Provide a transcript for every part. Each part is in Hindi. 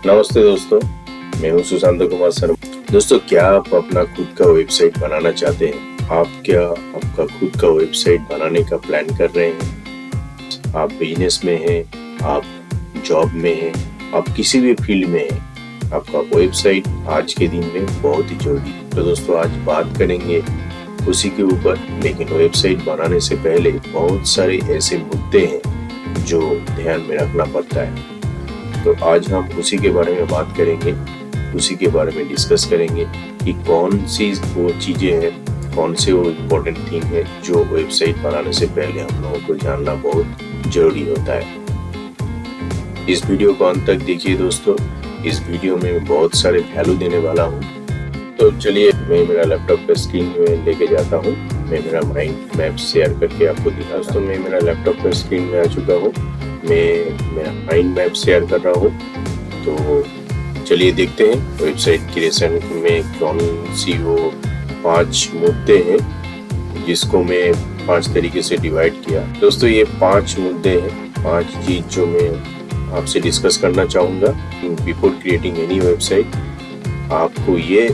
नमस्ते दोस्तों, मैं हूं सुशांत कुमार शर्मा। दोस्तों, क्या आप अपना खुद का वेबसाइट बनाना चाहते हैं? आप क्या आपका खुद का वेबसाइट बनाने का प्लान कर रहे हैं? आप बिजनेस में हैं, आप जॉब में हैं, आप किसी भी फील्ड में हैं, आपका वेबसाइट आज के दिन में बहुत ही जरूरी है। तो दोस्तों, आज बात करेंगे उसी के ऊपर, लेकिन वेबसाइट बनाने से पहले बहुत सारे ऐसे मुद्दे हैं जो ध्यान में रखना पड़ता है। तो आज हम उसी के बारे में बात करेंगे, उसी के बारे में डिस्कस करेंगे कि कौन सी वो चीजें हैं, कौन से वो इम्पोर्टेंट थिंग है जो वेबसाइट बनाने से पहले हम लोगों को जानना बहुत जरूरी होता है। इस वीडियो को अंत तक देखिए दोस्तों, इस वीडियो में मैं बहुत सारे वैल्यू देने वाला हूँ। तो चलिए, मैं मेरा लैपटॉप का स्क्रीन में लेके जाता हूँ। मैं मेरा माइंड मैप शेयर करके आपको दिखा। दोस्तों, मैं मेरा लैपटॉप का स्क्रीन में आ चुका हूँ। मैं मेरा माइंड मैप शेयर कर रहा हूँ। तो चलिए देखते हैं वेबसाइट क्रिएशन में कौन सी वो 5 मुद्दे हैं जिसको मैं 5 तरीके से डिवाइड किया। दोस्तों, ये 5 मुद्दे हैं, 5 चीज जो मैं आपसे डिस्कस करना चाहूँगा। बिफोर क्रिएटिंग एनी वेबसाइट आपको ये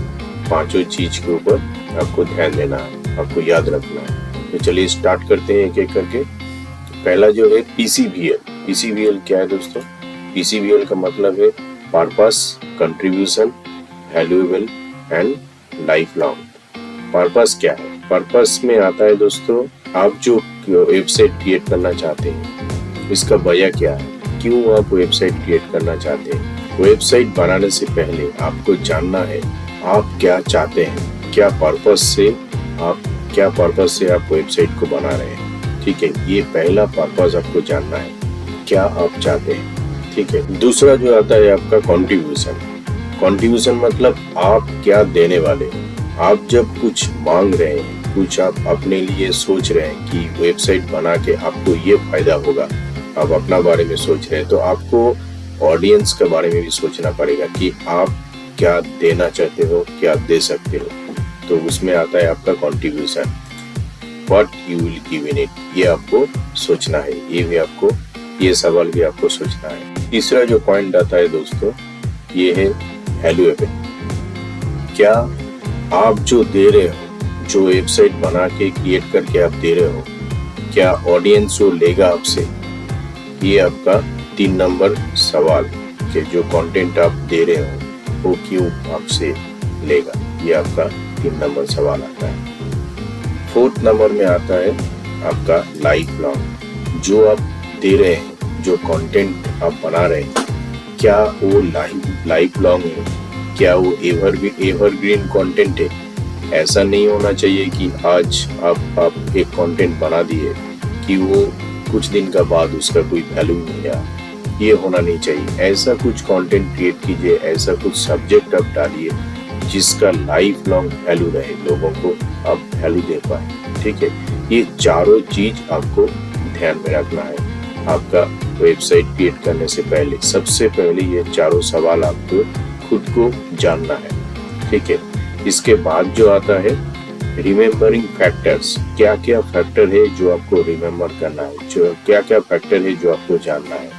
5 चीज के ऊपर आपको ध्यान देना है, आपको याद रखना है। तो चलिए स्टार्ट करते हैं एक एक करके। पहला जो है PCVL। PCVL क्या है दोस्तों? PCVL का मतलब है purpose, contribution, valuable and life long. Purpose क्या है? पर्पस में आता है दोस्तों, आप जो वेबसाइट क्रिएट करना चाहते हैं इसका वजह क्या है, क्यों आप वेबसाइट क्रिएट करना चाहते हैं। वेबसाइट बनाने से पहले आपको जानना है आप क्या चाहते हैं, क्या पर्पस से आप वेबसाइट को बना रहे हैं। ठीक है, ये पहला पर्पस आपको जानना है, क्या आप चाहते हैं। ठीक है, दूसरा जो आता है आपका कंट्रीब्यूशन। कंट्रीब्यूशन मतलब आप क्या देने वाले हैं। आप जब कुछ मांग रहे हैं, कुछ आप अपने लिए सोच रहे हैं कि वेबसाइट बना के आपको ये फायदा होगा, आप अपना बारे में सोच रहे हैं, तो आपको ऑडियंस के बारे में भी सोचना पड़ेगा कि आप क्या देना चाहते हो, क्या दे सकते हो। तो उसमें आता है आपका contribution, what you will give in it. ये आपको सोचना है, ये सवाल भी आपको सोचना है। तीसरा जो पॉइंट आता है दोस्तों, ये है वैल्यूएबल। क्या आप जो दे रहे हो, जो वेबसाइट बना के क्रिएट करके आप दे रहे हो, क्या ऑडियंस वो लेगा आपसे। ये आपका 3 नंबर सवाल कि जो कंटेंट आप दे रहे हो वो क्यों आपसे लेगा। ये आपका 3 नंबर सवाल आता है। 4th नंबर में आता है आपका लाइफ लॉन्ग। जो आप दे रहे हैं, जो कंटेंट आप बना रहे हैं, क्या वो लाइफ लॉन्ग है, क्या वो एवरग्रीन कंटेंट है। ऐसा नहीं होना चाहिए कि आज आप एक कंटेंट बना दिए कि वो कुछ दिन का बाद उसका कोई वैल्यू नहीं रहा। ये होना नहीं चाहिए। ऐसा कुछ कंटेंट क्रिएट कीजिए, ऐसा कुछ सब्जेक्ट आप डालिए जिसका लाइफ लॉन्ग वैल्यू रहे, लोगों को आप वैल्यू दे पाए। ठीक है, ये चारों चीज आपको ध्यान में रखना है आपका वेबसाइट क्रिएट करने से पहले। सबसे पहले ये चारों सवाल आपको खुद को जानना है। ठीक है, इसके बाद जो आता है रिमेम्बरिंग फैक्टर्स। क्या क्या फैक्टर है जो आपको रिमेम्बर करना है, जो क्या क्या फैक्टर है जो आपको जानना है।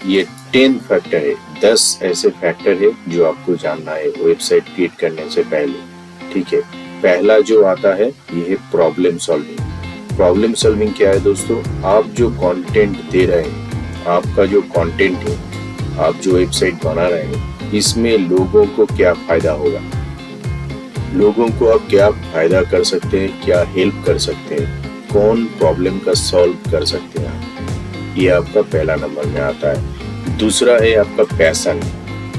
ये 10 फैक्टर है, 10 ऐसे फैक्टर है जो आपको जानना है वेबसाइट क्रिएट करने से पहले। ठीक है, पहला जो आता है ये है प्रॉब्लम सॉल्विंग। प्रॉब्लम सॉल्विंग क्या है दोस्तों? आप जो कंटेंट दे रहे हैं, आपका जो कंटेंट है, आप जो वेबसाइट बना रहे हैं, इसमें लोगों को क्या फायदा होगा, लोगों को आप क्या फायदा कर सकते हैं, क्या हेल्प कर सकते हैं, कौन प्रॉब्लम का सॉल्व कर सकते हैं। ये आपका पहला नंबर में आता है। दूसरा है आपका पैशन।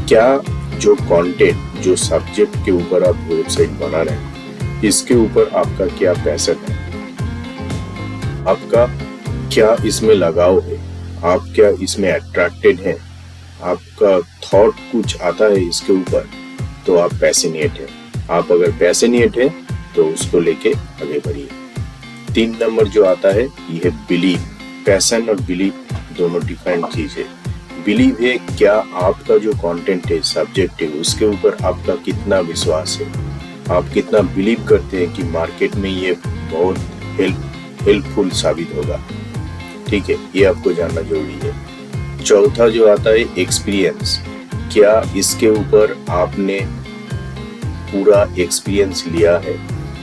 क्या जो कंटेंट, जो सब्जेक्ट के ऊपर आप वेबसाइट बना रहे हैं, इसके ऊपर आपका क्या पैशन है, आपका क्या इसमें लगाव है, आप क्या इसमें अट्रैक्टेड हैं, आपका थॉट कुछ आता है इसके ऊपर, तो आप पैशनेट है। आप अगर पैशनेट है तो उसको लेके आगे बढ़िए। 3 नंबर जो आता है ये है बिलीव। पैशन और बिलीव दोनों डिफरेंट चीज है। बिलीव है क्या आपका जो कंटेंट है, सब्जेक्ट है, उसके ऊपर आपका कितना विश्वास है, आप कितना बिलीव करते हैं कि मार्केट में ये बहुत हेल्पफुल साबित होगा। ठीक है, ये आपको जानना जरूरी है। चौथा जो आता है एक्सपीरियंस, क्या इसके ऊपर आपने पूरा एक्सपीरियंस लिया है,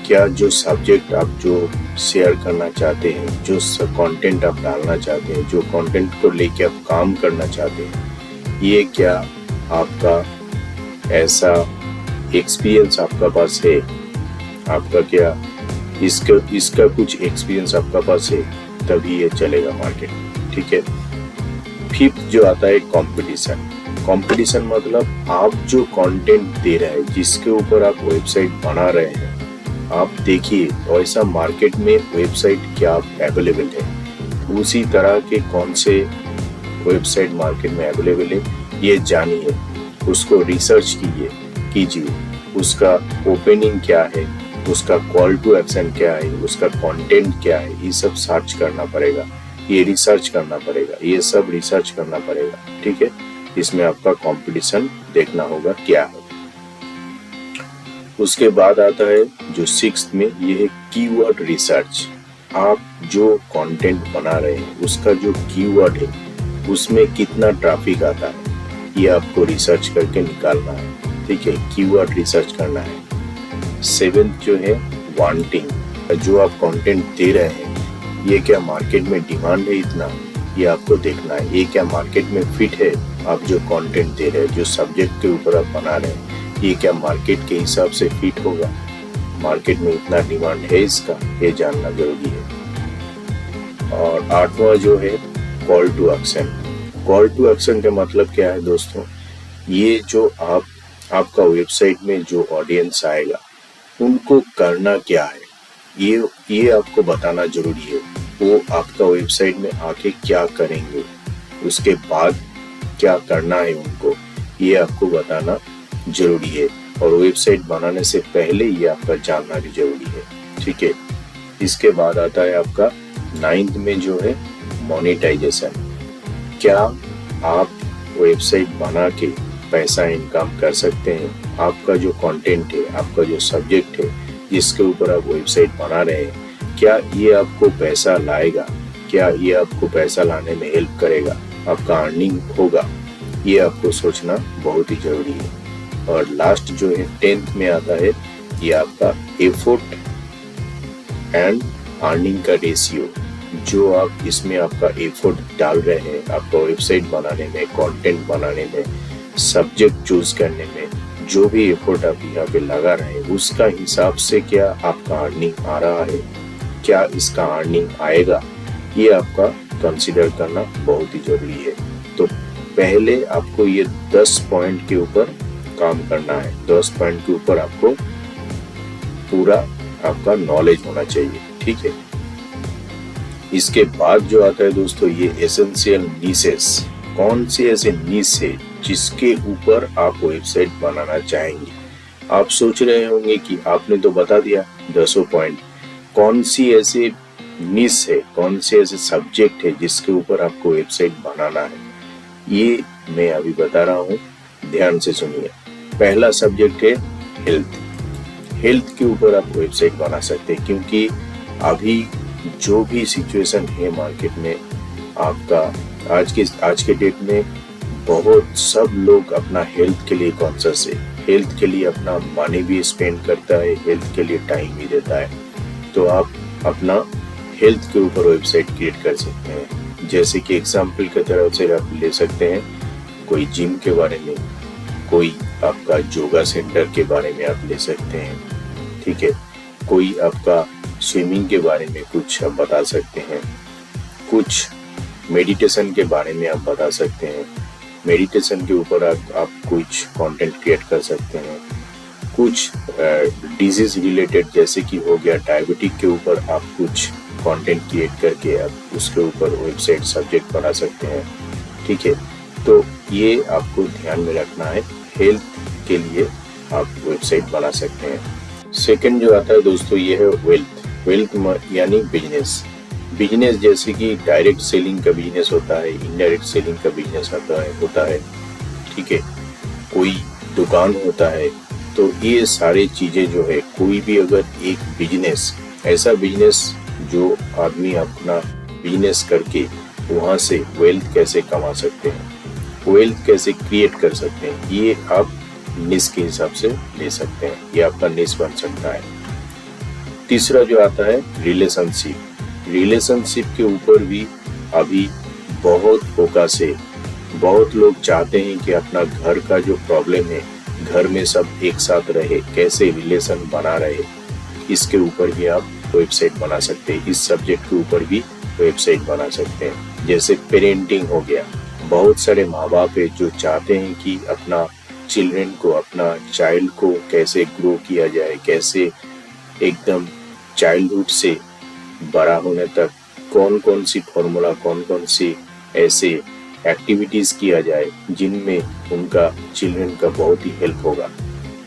क्या जो सब्जेक्ट आप जो शेयर करना चाहते हैं, जो कंटेंट आप डालना चाहते हैं, जो कंटेंट को लेके आप काम करना चाहते हैं, ये क्या आपका ऐसा एक्सपीरियंस आपका पास है, आपका क्या इसका कुछ एक्सपीरियंस आपका पास है, तभी ये चलेगा मार्केट। ठीक है। फिफ्थ जो आता है कंपटीशन। कंपटीशन मतलब आप जो कंटेंट दे रहे हैं, जिसके ऊपर आप वेबसाइट बना रहे हैं, आप देखिए ऐसा मार्केट में वेबसाइट क्या अवेलेबल है, उसी तरह के कौन से वेबसाइट मार्केट में अवेलेबल है ये जानिए, उसको रिसर्च कीजिए, उसका ओपनिंग क्या है, उसका कॉल टू एक्शन क्या है, उसका कंटेंट क्या है, ये सब सर्च करना पड़ेगा, ये रिसर्च करना पड़ेगा, ये सब रिसर्च करना पड़ेगा। ठीक है। इसमें आपका कंपटीशन देखना होगा क्या है। उसके बाद आता है जो सिक्स्थ में, ये है कीवर्ड रिसर्च। आप जो कंटेंट बना रहे हैं उसका जो कीवर्ड है, उसमें कितना ट्रैफिक आता है, ये आपको रिसर्च करके निकालना है। ठीक है, कीवर्ड रिसर्च करना है। सेवेंथ जो है वांटिंग, जो आप कंटेंट दे रहे हैं ये क्या मार्केट में डिमांड है इतना, ये आपको देखना है। ये क्या मार्केट में फिट है, आप जो कंटेंट दे रहे हैं, जो सब्जेक्ट के ऊपर आप बना रहे हैं, ये क्या मार्केट के हिसाब से फिट होगा, मार्केट में इतना डिमांड है इसका, ये जानना जरूरी है। और आठवां जो है call to action. Call to action का मतलब क्या है दोस्तों, ये जो आपका वेबसाइट में जो ऑडियंस आएगा उनको करना क्या है, ये आपको बताना जरूरी है। वो आपका वेबसाइट में आके क्या करेंगे, उसके बाद क्या करना है उनको, ये आपको बताना जरूरी है। और वेबसाइट बनाने से पहले ये आपका जानना भी जरूरी है। ठीक है। इसके बाद आता है आपका नाइन्थ में जो है मोनेटाइजेशन। क्या आप वेबसाइट बना के पैसा इनकम कर सकते हैं, आपका जो कंटेंट है, आपका जो सब्जेक्ट है, जिसके ऊपर आप वेबसाइट बना रहे हैं, क्या ये आपको पैसा लाएगा, क्या ये आपको पैसा लाने में हेल्प करेगा, आपका अर्निंग होगा, ये आपको सोचना बहुत ही जरूरी है। और लास्ट जो है 10th में आता है, ये आपका एफर्ट एंड अर्निंग का रेशियो। जो आप इसमें आपका एफर्ट डाल रहे हैं, आपका वेबसाइट बनाने में, कंटेंट बनाने में, सब्जेक्ट चूज करने में, जो भी एफर्ट आप यहाँ पे लगा रहे हैं, उसका हिसाब से क्या आपका अर्निंग आ रहा है, क्या इसका अर्निंग आएगा, ये आपका कंसीडर करना बहुत ही जरूरी है। तो पहले आपको ये 10 पॉइंट के ऊपर काम करना है। 10 पॉइंट के ऊपर आपको पूरा आपका नॉलेज होना चाहिए। ठीक है। इसके बाद जो आता है दोस्तों, ये एसेंशियल नीसेस। कौन से ऐसे नीश है जिसके ऊपर आप वेबसाइट बनाना चाहेंगे। आप सोच रहे होंगे कि आपने तो बता दिया 10 पॉइंट, कौन सी ऐसे नीश है, कौन से ऐसे सब्जेक्ट है जिसके ऊपर आपको वेबसाइट बनाना है, ये मैं अभी बता रहा हूँ, ध्यान से सुनिए। पहला सब्जेक्ट है हेल्थ। हेल्थ के ऊपर आप वेबसाइट बना सकते हैं, क्योंकि अभी जो भी सिचुएशन है मार्केट में, आपका आज के डेट में बहुत सब लोग अपना हेल्थ के लिए कॉन्शियस है, हेल्थ के लिए अपना मनी भी स्पेंड करता है, हेल्थ के लिए टाइम भी देता है। तो आप अपना हेल्थ के ऊपर वेबसाइट क्रिएट कर सकते हैं। जैसे कि एग्जाम्पल की तरफ से आप ले सकते हैं, कोई जिम के बारे में, कोई आपका योगा सेंटर के बारे में आप ले सकते हैं। ठीक है। कोई आपका स्विमिंग के बारे में कुछ आप बता सकते हैं, कुछ मेडिटेशन के बारे में आप बता सकते हैं, मेडिटेशन के ऊपर आप कुछ कंटेंट क्रिएट कर सकते हैं। कुछ डिजीज रिलेटेड, जैसे कि हो गया डायबिटिक के ऊपर, आप कुछ कंटेंट क्रिएट करके आप उसके ऊपर वेबसाइट सब्जेक्ट बना सकते हैं। ठीक है। तो ये आपको ध्यान में रखना है, हेल्थ के लिए आप वेबसाइट बना सकते हैं। सेकंड जो आता है दोस्तों, ये है वेल्थ। वेल्थ यानी बिजनेस। बिजनेस जैसे कि डायरेक्ट सेलिंग का बिजनेस होता है, इनडायरेक्ट सेलिंग का बिजनेस होता है। ठीक है। कोई दुकान होता है। तो ये सारी चीजें जो है, कोई भी अगर एक बिजनेस, ऐसा बिजनेस जो आदमी अपना बिजनेस करके वहाँ से वेल्थ कैसे कमा सकते हैं, वेल्थ कैसे क्रिएट कर सकते हैं, ये आप निश के हिसाब से ले सकते हैं। ये आपका निश बन सकता है। तीसरा जो आता है रिलेशनशिप। रिलेशनशिप के ऊपर भी अभी बहुत फोकस है। बहुत लोग चाहते हैं कि अपना घर का जो प्रॉब्लम है, घर में सब एक साथ रहे, कैसे रिलेशन बना रहे, इसके ऊपर भी आप वेबसाइट बना सकते हैं। इस सब्जेक्ट के ऊपर भी वेबसाइट बना सकते हैं। जैसे पेरेंटिंग हो गया, बहुत सारे माँ बाप है जो चाहते हैं कि अपना चिल्ड्रन को, अपना चाइल्ड को कैसे ग्रो किया जाए, कैसे एकदम चाइल्डहुड से बड़ा होने तक कौन कौन सी फॉर्मूला, कौन कौन सी ऐसे एक्टिविटीज किया जाए जिनमें उनका चिल्ड्रन का बहुत ही हेल्प होगा।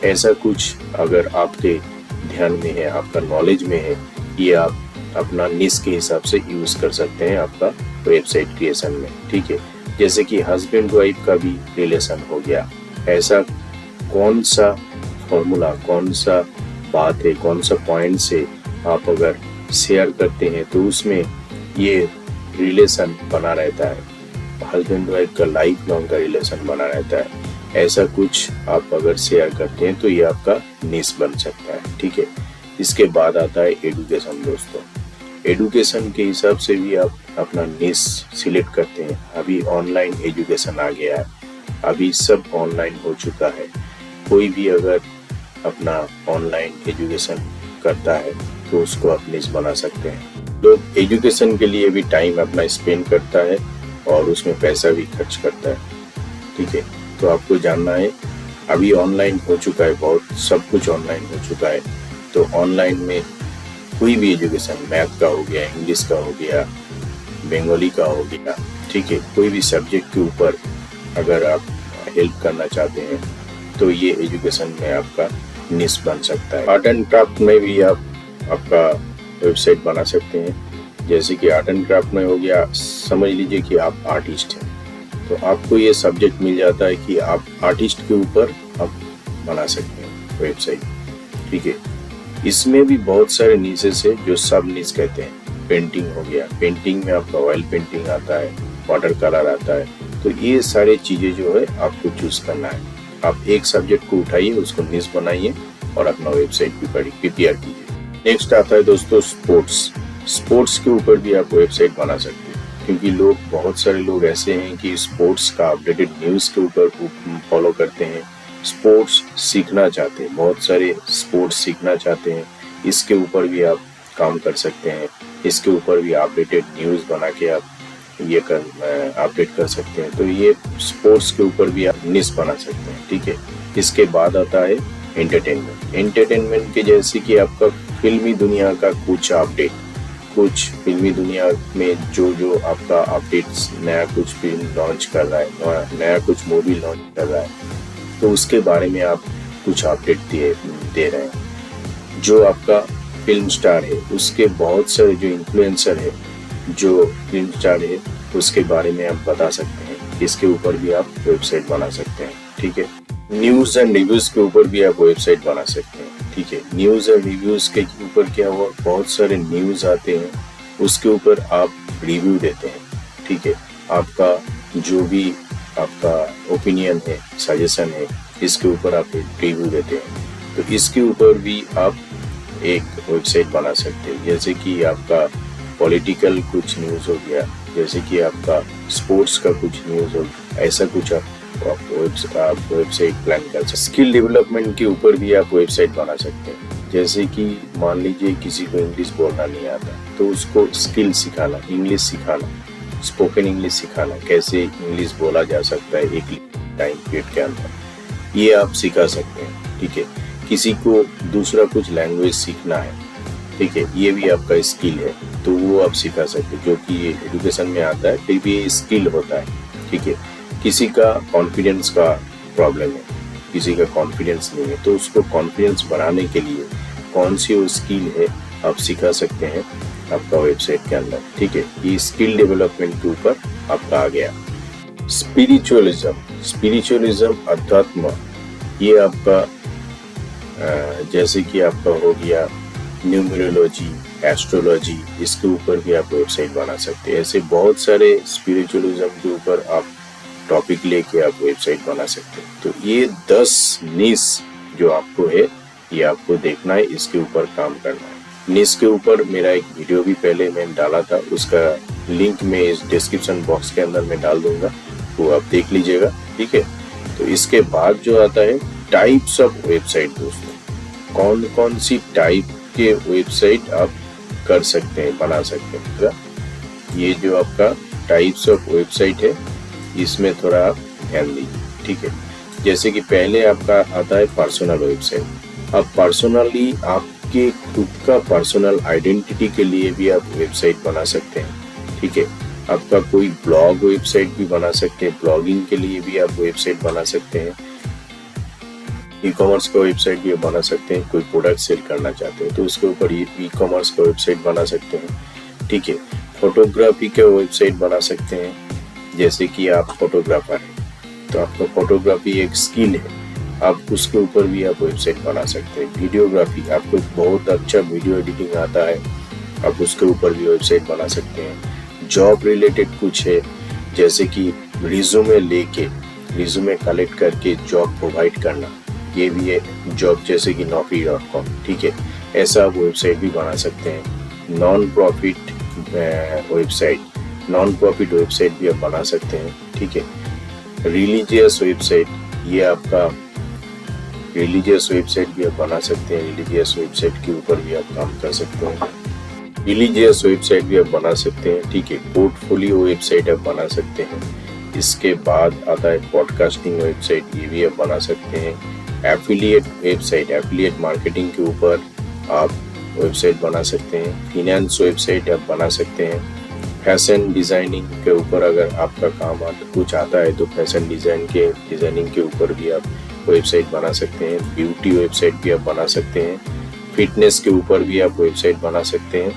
ऐसा कुछ अगर आपके ध्यान में है, आपका नॉलेज में है, ये आप अपना निश के हिसाब से यूज कर सकते हैं आपका वेबसाइट क्रिएशन में। ठीक है, जैसे कि हस्बैंड वाइफ का भी रिलेशन हो गया। ऐसा कौन सा फॉर्मूला, कौन सा बात है, कौन सा पॉइंट से आप अगर शेयर करते हैं तो उसमें ये रिलेशन बना रहता है, हस्बैंड वाइफ का लाइफ लॉन्ग का रिलेशन बना रहता है। ऐसा कुछ आप अगर शेयर करते हैं तो ये आपका निश बन सकता है। ठीक है, इसके बाद आता है एडुकेशन। दोस्तों, एडुकेशन के हिसाब से भी आप अपना निश सिलेक्ट करते हैं। अभी ऑनलाइन एजुकेशन आ गया है, अभी सब ऑनलाइन हो चुका है। कोई भी अगर अपना ऑनलाइन एजुकेशन करता है तो उसको आप निश बना सकते हैं। लोग एजुकेशन के लिए भी टाइम अपना स्पेंड करता है और उसमें पैसा भी खर्च करता है। ठीक है, तो आपको जानना है, अभी ऑनलाइन हो चुका है, बहुत सब कुछ ऑनलाइन हो चुका है। तो ऑनलाइन में कोई भी एजुकेशन, मैथ का हो गया, इंग्लिश का हो गया, बंगाली का हो गया, ठीक है, कोई भी सब्जेक्ट के ऊपर अगर आप हेल्प करना चाहते हैं तो ये एजुकेशन में आपका निश बन सकता है। आर्ट एंड क्राफ्ट में भी आप आपका वेबसाइट बना सकते हैं। जैसे कि आर्ट एंड क्राफ्ट में हो गया, समझ लीजिए कि आप आर्टिस्ट हैं, तो आपको ये सब्जेक्ट मिल जाता है कि आप आर्टिस्ट के ऊपर आप बना सकते हैं वेबसाइट। ठीक है, इसमें भी बहुत सारे निशेस है जो सब निश कहते हैं। पेंटिंग हो गया, पेंटिंग में आपका ऑयल पेंटिंग आता है, वाटर कलर आता है। तो ये सारे चीजें जो है आपको चूज करना है। आप एक सब्जेक्ट को उठाइए, उसको निश बनाइए और अपना वेबसाइट भी प्रिपेयर कीजिए। नेक्स्ट आता है दोस्तों स्पोर्ट्स। स्पोर्ट्स के ऊपर भी आप वेबसाइट बना सकते हैं, क्योंकि लोग, बहुत सारे लोग ऐसे हैं कि स्पोर्ट्स का अपडेटेड न्यूज़ के ऊपर फॉलो करते हैं, स्पोर्ट्स सीखना चाहते हैं, बहुत सारे स्पोर्ट्स सीखना चाहते हैं। इसके ऊपर भी आप काम कर सकते हैं। इसके ऊपर भी अपडेटेड न्यूज़ बना के आप ये अपडेट कर सकते हैं। तो ये स्पोर्ट्स के ऊपर भी आप निश बना सकते हैं। ठीक है, इसके बाद आता है एंटरटेनमेंट। एंटरटेनमेंट के जैसे कि आपका फिल्मी दुनिया का कुछ अपडेट, कुछ फिल्मी दुनिया में जो आपका अपडेट्स, नया कुछ फिल्म लॉन्च कर रहा है, नया कुछ मूवी लॉन्च कर रहा है, तो उसके बारे में आप कुछ अपडेट दे रहे हैं। जो आपका फिल्म स्टार है, उसके बहुत सारे जो इन्फ्लुएंसर है, जो फिल्म स्टार है, उसके बारे में आप बता सकते हैं। इसके ऊपर भी आप वेबसाइट बना सकते हैं। ठीक है, न्यूज़ एंड रिव्यूज़ के ऊपर भी आप वेबसाइट बना सकते हैं। ठीक है, न्यूज़ और रिव्यूज़ के ऊपर क्या हुआ, बहुत सारे न्यूज़ आते हैं, उसके ऊपर आप रिव्यू देते हैं। ठीक है, आपका जो भी आपका ओपिनियन है, सजेशन है, इसके ऊपर आप रिव्यू देते हैं। तो इसके ऊपर भी आप एक वेबसाइट बना सकते हैं। जैसे कि आपका पॉलिटिकल कुछ न्यूज़ हो गया, जैसे कि आपका स्पोर्ट्स का कुछ न्यूज़ हो गया, ऐसा कुछ आप वेबसाइट प्लान कर सकते हैं। स्किल डेवलपमेंट के ऊपर भी आप वेबसाइट बना सकते हैं। जैसे कि मान लीजिए किसी को इंग्लिश बोलना नहीं आता, तो उसको स्किल सिखाना, इंग्लिश सिखाना, स्पोकन इंग्लिश सिखाना, कैसे इंग्लिश बोला जा सकता है एक टाइम पीरियड के अंदर, ये आप सिखा सकते हैं। ठीक है, किसी को दूसरा कुछ लैंग्वेज सीखना है, ठीक है, ये भी आपका स्किल है, तो वो आप सिखा सकते हैं, जो कि ये एजुकेशन में आता है, फिर भी ये स्किल होता है। ठीक है, किसी का कॉन्फिडेंस का प्रॉब्लम है, किसी का कॉन्फिडेंस नहीं है, तो उसको कॉन्फिडेंस बढ़ाने के लिए कौन सी वो स्किल है आप सिखा सकते हैं आपका वेबसाइट के अंदर। ठीक है, ये स्किल डेवलपमेंट के ऊपर आपका आ गया। स्पिरिचुअलिज्म अध्यात्म, ये आपका जैसे कि आपका हो गया न्यूमरोलॉजी, एस्ट्रोलॉजी, इसके ऊपर भी आप वेबसाइट बना सकते हैं। ऐसे बहुत सारे स्पिरिचुअलिज्म के ऊपर आप टॉपिक लेके आप वेबसाइट बना सकते हैं। तो ये 10 निश जो आपको है, ये आपको देखना है, इसके ऊपर काम करना है। निश के ऊपर मेरा एक वीडियो भी पहले मैंने डाला था, उसका लिंक मैं इस डिस्क्रिप्शन बॉक्स के अंदर मैं डाल दूंगा, वो आप देख लीजिएगा, ठीक है। तो इसके बाद जो आता है टाइप्स ऑफ वेबसाइट। दोस्तों कौन कौन सी टाइप के वेबसाइट आप कर सकते हैं, बना सकते हैं। ये जो आपका टाइप्स ऑफ वेबसाइट है, इसमें थोड़ा आप ध्यान दीजिए, ठीक है। जैसे कि पहले आपका आता है पर्सनल वेबसाइट। अब पर्सनली आपके खुद का पर्सनल आइडेंटिटी के लिए भी आप वेबसाइट बना सकते हैं, ठीक है। आपका कोई ब्लॉग वेबसाइट भी बना सकते हैं, ब्लॉगिंग के लिए भी आप वेबसाइट बना सकते हैं। ई कॉमर्स का वेबसाइट भी बना सकते हैं, कोई प्रोडक्ट सेल करना चाहते हैं तो उसके ऊपर ई कॉमर्स का वेबसाइट बना सकते हैं, ठीक है। फोटोग्राफी का वेबसाइट बना सकते हैं, जैसे कि आप फोटोग्राफर हैं तो आपका फोटोग्राफी एक स्किल है, आप उसके ऊपर भी आप वेबसाइट बना सकते हैं। वीडियोग्राफी, आपको बहुत अच्छा वीडियो एडिटिंग आता है, आप उसके ऊपर भी वेबसाइट बना सकते हैं। जॉब रिलेटेड कुछ है, जैसे कि रिज्यूमे लेके, रिज्यूमे कलेक्ट करके जॉब प्रोवाइड करना, ये भी है जॉब, जैसे कि naukri.com, ठीक है। ऐसा आप वेबसाइट भी बना सकते हैं। Non profit website, non profit website भी आप बना सकते हैं, ठीक है। रिलीजियस वेबसाइट, ये आपका रिलीजियस वेबसाइट भी आप बना सकते हैं, रिलीजियस वेबसाइट के ऊपर भी आप काम कर सकते हैं। रिलीजियस वेबसाइट भी आप बना सकते हैं, ठीक है। पोर्टफोलियो वेबसाइट आप बना सकते हैं। इसके बाद आता है पॉडकास्टिंग वेबसाइट, ये भी आप बना सकते हैं। एफिलिएट वेबसाइट, एफिलिएट मार्केटिंग के ऊपर आप वेबसाइट बना सकते हैं। फिनेंस वेबसाइट आप बना सकते हैं। फैशन डिजाइनिंग के ऊपर अगर आपका काम कुछ आता है तो फैशन डिजाइनिंग के ऊपर भी आप वेबसाइट बना सकते हैं। ब्यूटी वेबसाइट भी आप बना सकते हैं। फिटनेस के ऊपर भी आप वेबसाइट बना सकते हैं,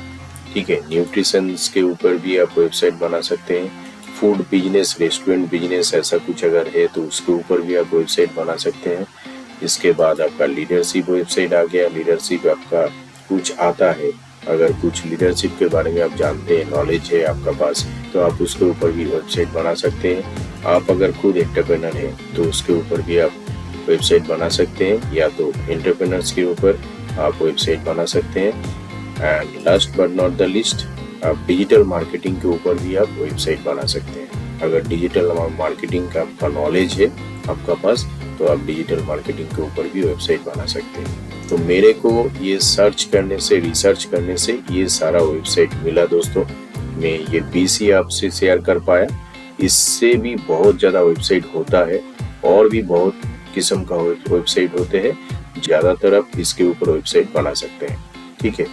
ठीक है। न्यूट्रिशन के ऊपर भी आप वेबसाइट बना सकते हैं। फूड बिजनेस, रेस्टोरेंट बिजनेस, ऐसा कुछ अगर है तो उसके ऊपर भी आप वेबसाइट बना सकते हैं। इसके बाद आपका लीडरशिप वेबसाइट आ गया। लीडरशिप आपका कुछ आता है, अगर कुछ लीडरशिप के बारे में आप जानते हैं, नॉलेज है आपका पास, तो आप उसके ऊपर भी वेबसाइट बना सकते हैं। आप अगर खुद एंटरप्रेन्योर हैं तो उसके ऊपर भी आप वेबसाइट बना सकते हैं, या तो एंटरप्रेन्योर्स के ऊपर आप वेबसाइट बना सकते हैं। And last but not the list, आप डिजिटल मार्केटिंग के ऊपर भी आप वेबसाइट बना सकते हैं। अगर डिजिटल मार्केटिंग का आपका नॉलेज है आपका पास, तो आप डिजिटल मार्केटिंग के ऊपर भी वेबसाइट बना सकते हैं। तो मेरे को ये सर्च करने से, रिसर्च करने से ये सारा वेबसाइट मिला दोस्तों। मैं ये 20 ही आपसे शेयर कर पाया, इससे भी बहुत ज़्यादा वेबसाइट होता है, और भी बहुत किस्म का वेबसाइट होते हैं। ज़्यादातर आप इसके ऊपर वेबसाइट बना सकते हैं, ठीक है।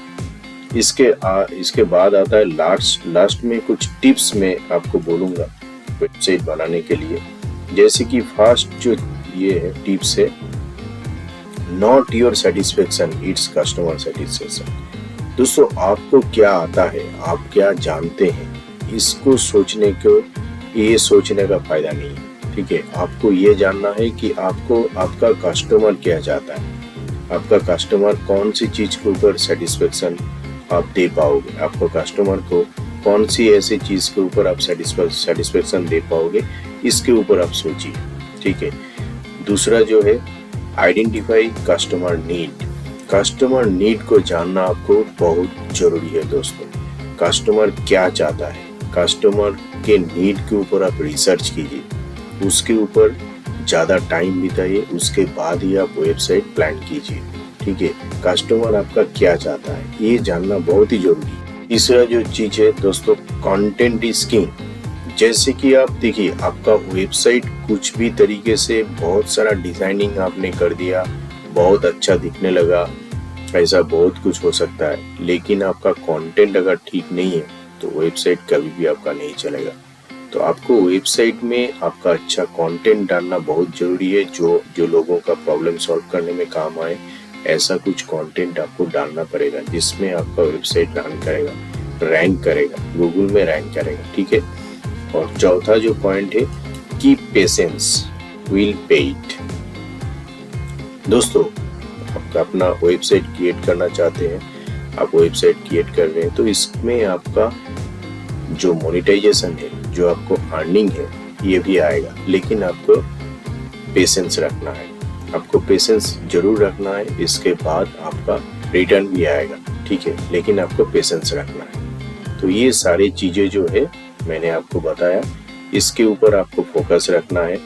इसके बाद आता है लास्ट में कुछ टिप्स मैं आपको बोलूँगा वेबसाइट बनाने के लिए। जैसे कि फर्स्ट जो ये है टिप्स है, not your satisfaction, its customer satisfaction. दोस्तों आपको क्या आता है, आप क्या जानते हैं, इसको सोचने का फायदा नहीं है, ठीक है। आपको ये जानना है कि आपका कस्टमर क्या चाहता है, आपका कस्टमर कौन सी चीज के ऊपर सेटिस्फेक्शन आप दे पाओगे, आपको कस्टमर को कौन सी ऐसी चीज के ऊपर आप सेटिस्फेक्शन दे पाओगे, इसके ऊपर आप सोचिए, ठीक है। दूसरा जो है, identify customer need. Customer need को जानना आपको बहुत जरूरी है दोस्तों। कस्टमर क्या चाहता है, कस्टमर के नीड के ऊपर आप रिसर्च कीजिए, उसके ऊपर ज़्यादा टाइम बिताइए, उसके बाद ही आप वेबसाइट प्लान कीजिए, ठीक है। कस्टमर आपका क्या चाहता है ये जानना बहुत ही जरूरी है। तीसरा जो चीज़ है दोस्तों, कंटेंट इज किंग। जैसे कि आप देखिए, आपका वेबसाइट कुछ भी तरीके से बहुत सारा डिजाइनिंग आपने कर दिया, बहुत अच्छा दिखने लगा, ऐसा बहुत कुछ हो सकता है, लेकिन आपका कंटेंट अगर ठीक नहीं है तो वेबसाइट कभी भी आपका नहीं चलेगा। तो आपको वेबसाइट में आपका अच्छा कंटेंट डालना बहुत जरूरी है, जो लोगों का प्रॉब्लम सॉल्व करने में काम आए। ऐसा कुछ कंटेंट आपको डालना पड़ेगा जिसमें आपका वेबसाइट रैंक करेगा, गूगल में रैंक करेगा, ठीक है। और चौथा जो पॉइंट है, keep patience will pay it. दोस्तों आपका अपना वेबसाइट क्रिएट करना चाहते हैं आप वेबसाइट क्रिएट कर रहे हैं, तो इसमें आपका जो मोनेटाइजेशन है, जो आपको अर्निंग है, ये भी आएगा। लेकिन आपको पेशेंस रखना है, आपको पेशेंस जरूर रखना है। इसके बाद आपका रिटर्न भी आएगा, ठीक है, लेकिन आपको पेशेंस रखना है। तो ये सारी चीजें जो है मैंने आपको बताया, इसके ऊपर आपको फोकस रखना है।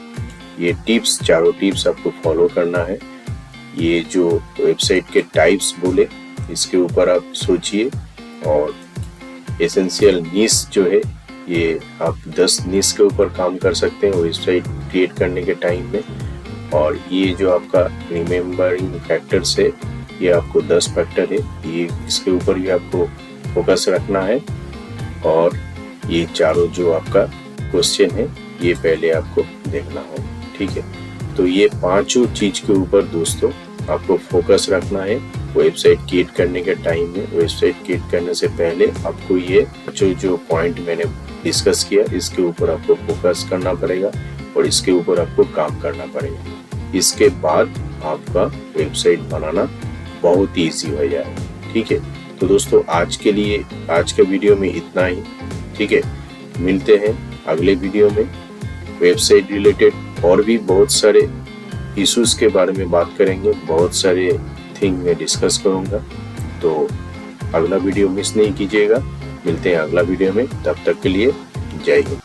ये टिप्स, चारों टिप्स आपको फॉलो करना है। ये जो वेबसाइट के टाइप्स बोले, इसके ऊपर आप सोचिए। और एसेंशियल नीश जो है, ये आप 10 नीश के ऊपर काम कर सकते हैं वेबसाइट क्रिएट करने के टाइम में। और ये जो आपका रिमेम्बरिंग फैक्टर्स है, ये आपको 10 फैक्टर है, ये इसके ऊपर भी आपको फोकस रखना है। और ये चारों जो आपका क्वेश्चन है, ये पहले आपको देखना होगा, ठीक है। तो ये पांचों चीज के ऊपर दोस्तों आपको फोकस रखना है वेबसाइट क्रिएट करने के टाइम में। वेबसाइट क्रिएट करने से पहले आपको ये जो पॉइंट मैंने डिस्कस किया, इसके ऊपर आपको फोकस करना पड़ेगा और इसके ऊपर आपको काम करना पड़ेगा। इसके बाद आपका वेबसाइट बनाना बहुत ईजी हो जाएगा, ठीक है। तो दोस्तों आज के लिए, आज के वीडियो में इतना ही, ठीक है। मिलते हैं अगले वीडियो में। वेबसाइट रिलेटेड और भी बहुत सारे इश्यूज के बारे में बात करेंगे, बहुत सारे थिंग मैं डिस्कस करूंगा। तो अगला वीडियो मिस नहीं कीजिएगा। मिलते हैं अगला वीडियो में, तब तक के लिए जय हिंद।